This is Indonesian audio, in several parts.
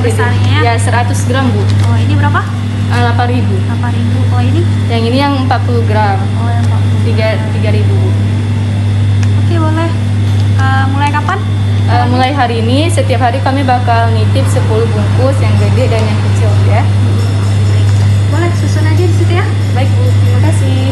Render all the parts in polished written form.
besarnya ya 100 gram Bu. Oh, ini berapa? 8.000. 8.000. Oh, ini? Yang ini yang 40 gram. Oh, yang 40. 3.000 Bu. Oke, boleh. Mulai kapan? Mulai hari ini setiap hari kami bakal nitip 10 bungkus yang gede dan yang kecil ya. Boleh, susun aja di situ ya. Baik Bu, terima kasih.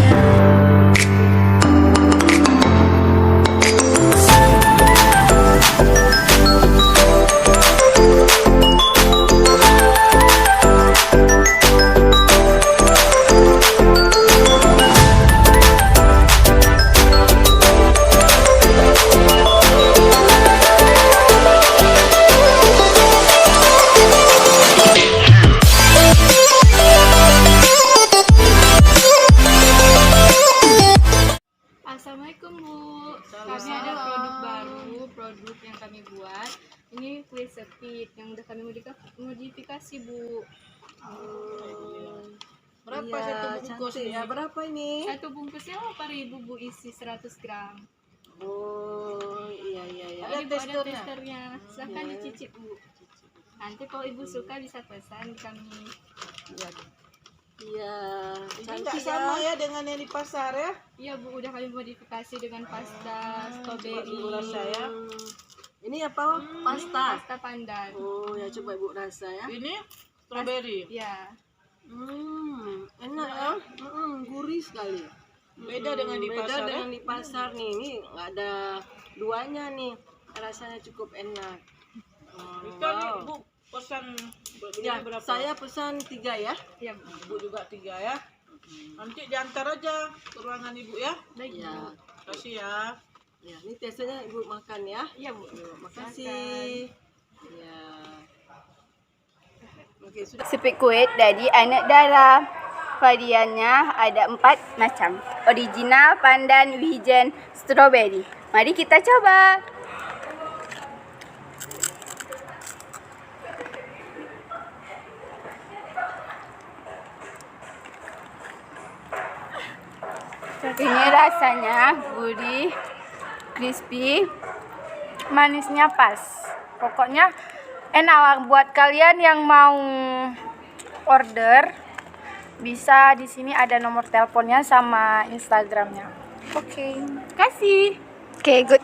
Assalamualaikum Bu. Kami ada produk baru, produk yang kami buat. Ini kue sepit yang udah kami modifikasi Bu. Berapa Iya, satu bungkus cantik ya? nih? Berapa ini? Satu bungkusnya 8.000 Bu, isi 100 gram. Oh, iya. Ada Ini Bu, ada testernya? testernya. Silahkan Iya. dicicip Bu. Nanti kalau Ibu suka bisa pesan kami. Iya, Ini cantik nggak sama ya dengan yang di pasar ya? Iya Bu, udah kami modifikasi dengan pasta strawberry. Ibu rasa ya. Ini apa? Pasta. Pasta pandan. Oh, ya coba Ibu rasa ya. Ini strawberry. Ya. Enak ya. Gurih sekali. Beda dengan di Beda pasar ya? dengan di pasar nih. Ini nggak ada duanya nih. Rasanya cukup enak. Ikan nih Bu pesan Ya, berapa? saya pesan 3 ya. Iya Bu. Ibu juga 3 ya. Nanti diantar aja ke ruangan Ibu ya. Baik Bu. Ya. Kasih ya. Ya, ini biasanya Ibu makan ya. Iya Bu. Makasih. Ya. Oke, sudah. Sepit kuih dari anak dara. Variannya ada 4 macam. Original, pandan, wijen, strawberry. Mari kita coba. Ini rasanya gurih, crispy, manisnya pas. Pokoknya enak buat kalian yang mau order. Bisa di sini ada nomor teleponnya sama Instagramnya. Oke, kasih. Oke, good.